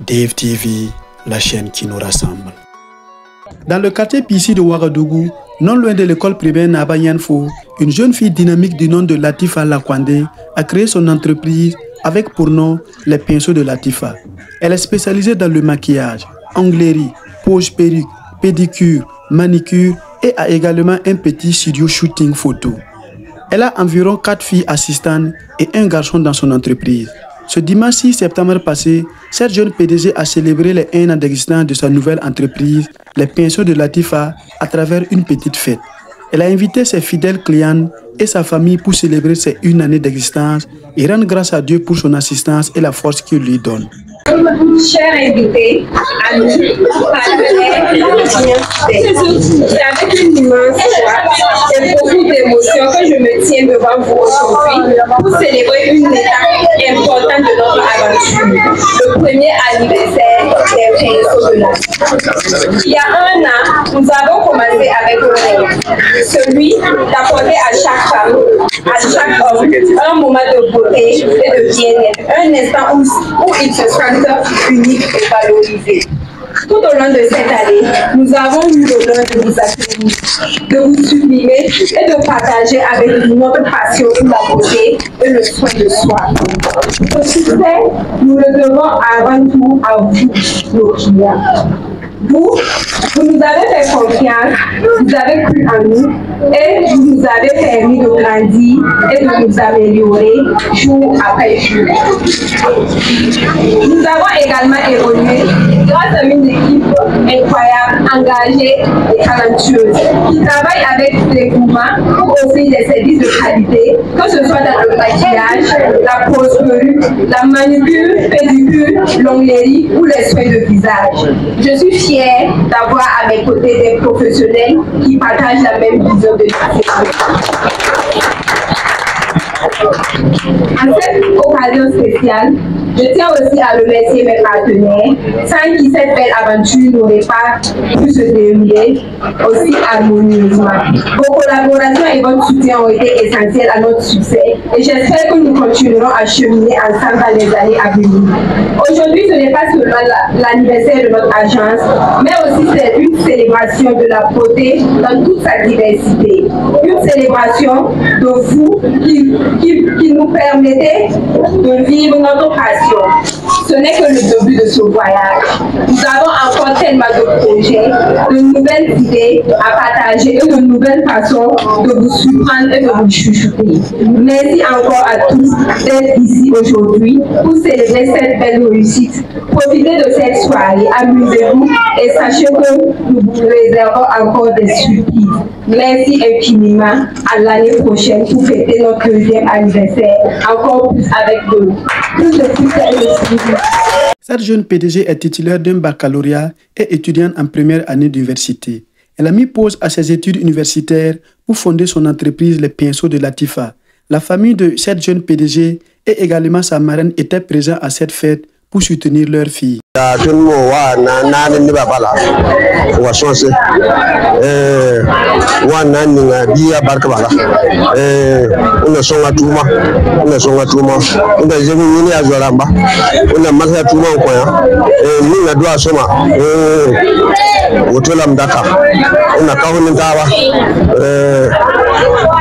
Dave TV, la chaîne qui nous rassemble. Dans le quartier Pissi de Ouagadougou, non loin de l'école primaire Naba Yanfo, une jeune fille dynamique du nom de Latifa Lakwande a créé son entreprise avec pour nom les pinceaux de Latifa. Elle est spécialisée dans le maquillage, onglerie, pose perruque, pédicure, manicure et a également un petit studio shooting photo. Elle a environ 4 filles assistantes et un garçon dans son entreprise. Ce dimanche 6 septembre passé, cette jeune PDG a célébré les 1 an d'existence de sa nouvelle entreprise, les pinceaux de Latifa, à travers une petite fête. Elle a invité ses fidèles clients et sa famille pour célébrer ses 1 année d'existence et rendre grâce à Dieu pour son assistance et la force qu'il lui donne. Chers invités, amis, partenaires, c'est avec une immense joie et beaucoup d'émotion que je me tiens devant vous aujourd'hui pour célébrer une étape importante de notre aventure, le premier anniversaire des pinceaux de Latifa. Il y a 1 an, nous avons commencé avec un rêve, celui d'apporter à chaque femme, à chaque homme, un moment de beauté et de bien-être, un instant où ils se sentent unique et valorisé. Tout au long de cette année, nous avons eu l'honneur de vous accueillir, de vous sublimer et de partager avec vous notre passion pour la beauté et le soin de soi. Ce succès, nous le devons avant tout à vous, nos clients. Vous nous avez fait confiance, vous avez cru en nous et vous nous avez permis de grandir et de nous améliorer jour après jour. Nous avons également évolué grâce à une équipe incroyable, engagée et talentueuse qui travaille avec dévouement pour offrir des services de qualité, que ce soit dans le maquillage, la pose perruque, la manucure, pédicure, l'onglerie ou les soins de visage. Je suis fière d'avoir à mes côtés des professionnels qui partagent la même vision de l'entreprise. En cette occasion spéciale, je tiens aussi à remercier mes partenaires, sans qui cette belle aventure n'aurait pas pu se dérouler aussi harmonieusement. Vos collaborations et votre soutien ont été essentiels à notre succès et j'espère que nous continuerons à cheminer ensemble dans les années à venir. Aujourd'hui, ce n'est pas seulement l'anniversaire de notre agence, mais aussi c'est une célébration de la beauté dans toute sa diversité. Une célébration de vous qui nous permettez de vivre notre passion. Ce n'est que le début de ce voyage. Nous avons encore tellement de projets, de nouvelles idées à partager et de nouvelles façons de vous surprendre et de vous chuchoter. Merci encore à tous d'être ici aujourd'hui pour célébrer cette belle réussite. Profitez de cette soirée, amusez-vous et sachez que nous vous réservons encore des surprises. Merci infiniment. À l'année prochaine pour fêter notre 2e anniversaire, encore plus avec nous. Plus de succès et de succès. Cette jeune PDG est titulaire d'un baccalauréat et étudiante en première année d'université. Elle a mis pause à ses études universitaires pour fonder son entreprise Les Pinceaux de Latifa. La famille de cette jeune PDG et également sa marraine étaient présents à cette fête pour soutenir leur fille.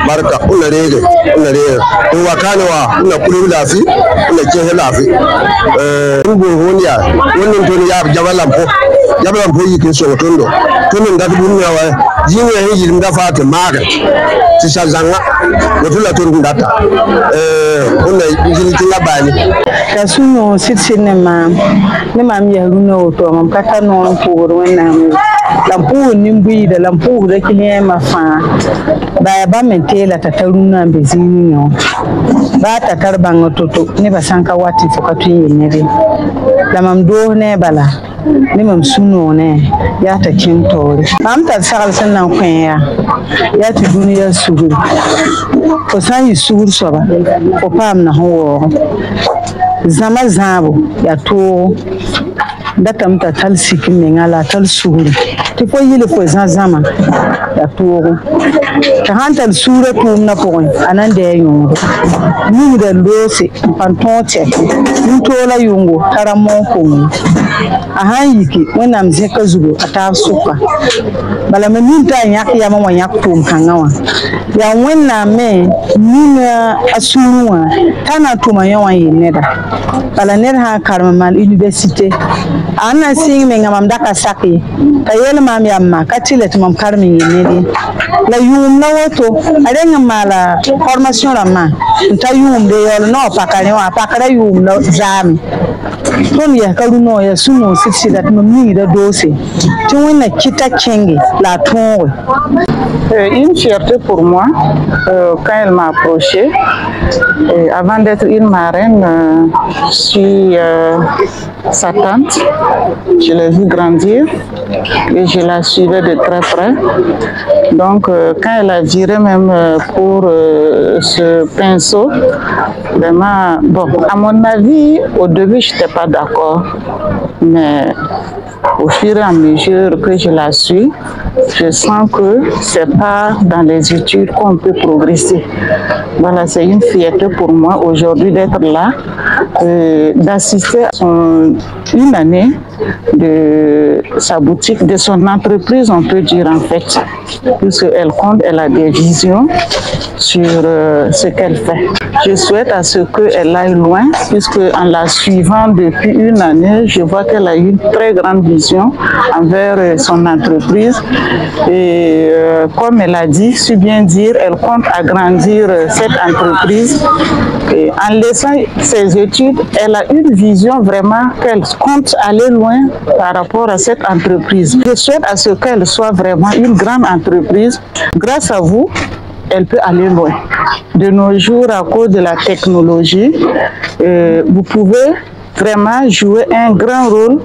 Barka una rege in wakane wa una kulu lafi una kehe lafi ngo honya wannan to ya jabalam po yikin so tondo tonin da dunya wa jinya hin yin da fata maga ti sazanga wotula to ndata una jilti labani kasuno sitsinema ne mam ya runa oto mam kaka no pour wenam lampu nimbui da lampu da kinye mafa ba ba mentela tataruna bezini no ba tatarban toto ne ba sanka wati fokatu yinebe la mam do ne bala ne mam suno ne ya ta kintore am ta sagal sannan kwenya ya ta duniya suru ko sai suru soba ko pam na ho zama zabo ya to datam ta tal sikin ne ngala tal suru ti fo yile fo zama ya to ta hantal sura to na point anan da yungo ni da lose pantonte ni to la yungo taramon ko yiki wẽnnaam zẽka zugu a taab sʋka bala me nin t'a yãk yama wã yãk tʋʋm kãngã wã yaa wẽnnaam me ninga a sũurẽ wã t'a na n tʋma yã wã n yel neda bala ned sã n karem maan université a na n sɩng menga mam daka sak ye t'a yel maam yaa ma ka tɩ la tɩ mam karem n yel ned ye la yʋʋm la woto a reng n maala formation rãmbã n ta yʋʋm de yaool na wa pakare wã a pakra yʋʋm la zaame tõnd yɛsga rũ-noog yaa sũ-noog sɩd-sɩda tɩ mam yĩngda doose tɩ wẽnna kɩta kẽnge la a tõoge. Une fierté pour moi quand elle m'a approchée. Avant d'être une marraine, je suis sa tante. Je l'ai vue grandir et je la suivais de très près. Donc, quand elle a viré même pour ce pinceau, vraiment, bon, à mon avis, au début, je n'étais pas d'accord, mais au fur et à mesure que je la suis, je sens que c'est pas dans les études qu'on peut progresser. Voilà, c'est une fierté pour moi aujourd'hui d'être là, d'assister à une année de sa boutique, de son entreprise, on peut dire en fait, puisqu'elle compte, elle a des visions sur ce qu'elle fait. Je souhaite à ce qu'elle aille loin, puisque en la suivant depuis une année, je vois qu'elle a une très grande vision envers son entreprise. Et comme elle a dit, si bien dire, elle compte agrandir cette entreprise. Et en laissant ses études, elle a une vision vraiment qu'elle compte aller loin par rapport à cette entreprise. Je souhaite à ce qu'elle soit vraiment une grande entreprise. Grâce à vous, elle peut aller loin. De nos jours, à cause de la technologie, vous pouvez vraiment jouer un grand rôle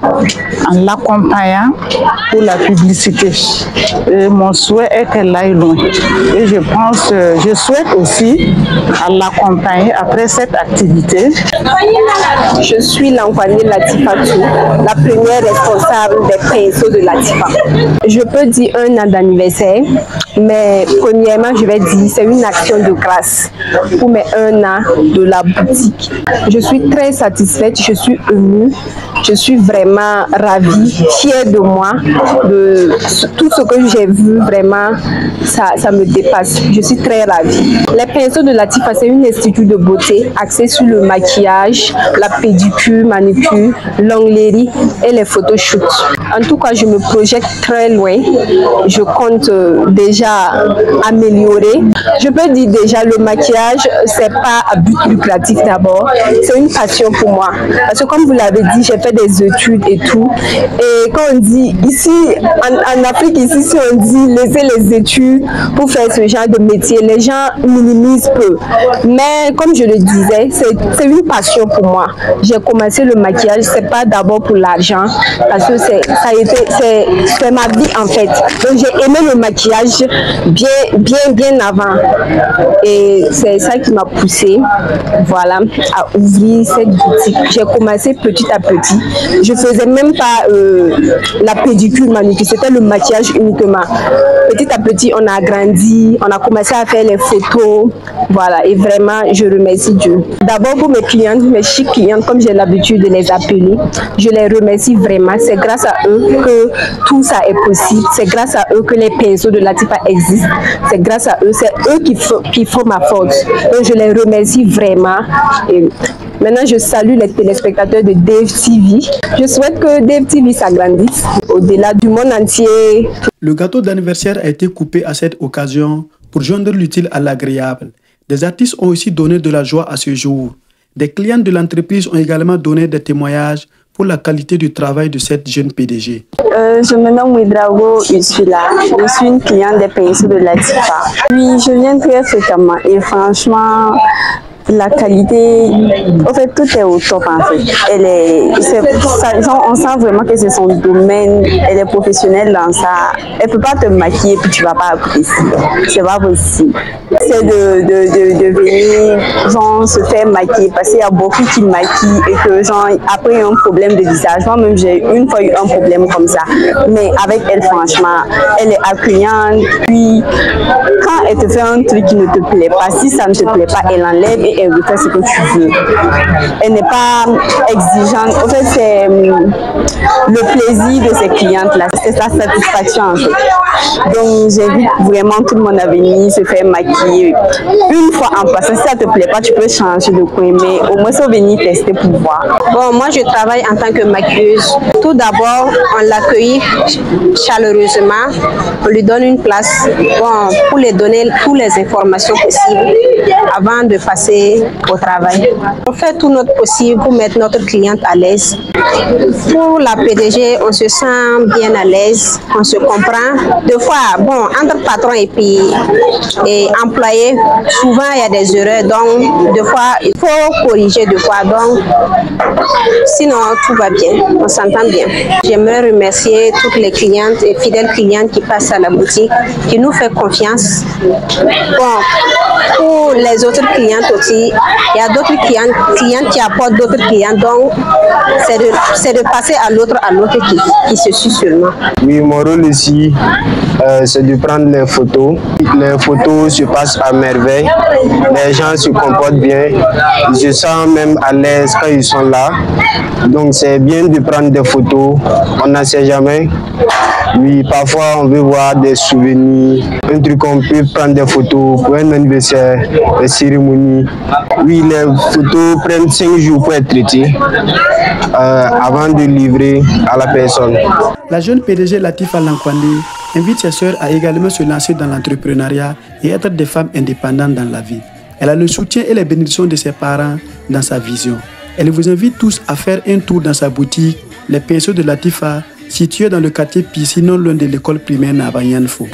en l'accompagnant pour la publicité. Et mon souhait est qu'elle aille loin. Et je pense, je souhaite aussi l'accompagner après cette activité. Je suis Lankwane Latifatou, la première responsable des pinceaux de Latifa. Je peux dire 1 an d'anniversaire, mais premièrement, je vais dire c'est une action de grâce pour mes 1 an de la boutique. Je suis très satisfaite, je suis émue, je suis vraiment ravie, fière de moi, de tout ce que j'ai vu, vraiment, ça me dépasse. Je suis très ravie. Les pinceaux de Latifa, c'est un institut de beauté axé sur le maquillage, la pédicure, manucure, l'onglerie et les photoshoots. En tout cas, je me projette très loin. Je compte déjà améliorer. Je peux dire déjà le maquillage, c'est pas à but lucratif d'abord, c'est une passion pour moi. Parce que comme vous l'avez dit, j'ai fait des études et tout. Et quand on dit ici, en Afrique, ici, si on dit laisser les études pour faire ce genre de métier, les gens minimisent peu. Mais comme je le disais, c'est une passion pour moi. J'ai commencé le maquillage, c'est pas d'abord pour l'argent, parce que c'est ma vie en fait. Donc j'ai aimé le maquillage bien avant. Et c'est ça qui m'a poussé, voilà, à ouvrir cette boutique. J'ai commencé petit à petit. Je faisais même pas la pédicure, manucure, c'était le maquillage uniquement. Petit à petit, on a grandi, on a commencé à faire les photos, voilà. Et vraiment, je remercie Dieu. D'abord pour mes clientes, mes chic clientes, comme j'ai l'habitude de les appeler, je les remercie vraiment. C'est grâce à eux que tout ça est possible. C'est grâce à eux que les pinceaux de Latifa existent. C'est grâce à eux, c'est eux qui font ma force. Donc je les remercie vraiment. Et maintenant, je salue les téléspectateurs de Dave TV. Je souhaite que Dave TV s'agrandisse au-delà du monde entier. Le gâteau d'anniversaire a été coupé à cette occasion pour joindre l'utile à l'agréable. Des artistes ont aussi donné de la joie à ce jour. Des clients de l'entreprise ont également donné des témoignages pour la qualité du travail de cette jeune PDG. Je me nomme Ouedraogo Ursula. Je suis une cliente des pinceaux de Latifa. Oui, je viens très fréquemment et franchement, la qualité, en fait, tout est au top en fait. On sent vraiment que c'est son domaine, elle est professionnelle dans ça. Elle peut pas te maquiller puis tu vas pas apprécier. C'est pas possible. C'est de venir, genre, se faire maquiller parce qu'il y a beaucoup qui maquillent et que, genre, après, il y a un problème de visage. Moi-même, j'ai une fois eu un problème comme ça. Mais avec elle, franchement, elle est accueillante. Puis, quand elle te fait un truc qui ne te plaît pas, si ça ne te plaît pas, elle enlève et et elle veut faire ce que tu veux. Elle n'est pas exigeante. En fait, c'est le plaisir de ces clientes-là. C'est sa satisfaction, en fait. Donc, j'invite vraiment tout le monde à venir se faire maquiller. Une fois en passant, si ça te plaît pas, tu peux changer de coin, mais au moins, faut venir tester pour voir. Bon, moi, je travaille en tant que maquilleuse. Tout d'abord, on l'accueille chaleureusement. On lui donne une place pour lui donner toutes les informations possibles avant de passer au travail. On fait tout notre possible pour mettre notre cliente à l'aise. Pour la PDG, on se sent bien à l'aise, on se comprend. Des fois, bon, entre patron et employé, souvent il y a des erreurs, donc des fois il faut corriger deux fois. Donc, sinon tout va bien, on s'entend bien. J'aimerais remercier toutes les clientes et fidèles clientes qui passent à la boutique, qui nous font confiance. Bon, pour les autres clientes aussi, il y a d'autres clientes qui apportent d'autres clients, donc c'est de passer à l'autre qui se suit seulement. Oui, mon rôle ici, c'est de prendre les photos. Les photos se passent à merveille, les gens se comportent bien, je sens même à l'aise quand ils sont là. Donc c'est bien de prendre des photos, on ne sait jamais. Oui, parfois on veut voir des souvenirs, un truc qu'on peut prendre des photos pour un anniversaire, des cérémonies. Oui, les photos prennent 5 jours pour être traitées avant de livrer à la personne. La jeune PDG Latifa Lankwandé invite ses sœurs à également se lancer dans l'entrepreneuriat et être des femmes indépendantes dans la vie. Elle a le soutien et les bénédictions de ses parents dans sa vision. Elle vous invite tous à faire un tour dans sa boutique, les pinceaux de Latifa, située dans le quartier Pissi, non loin de l'école primaire Nabayanfo.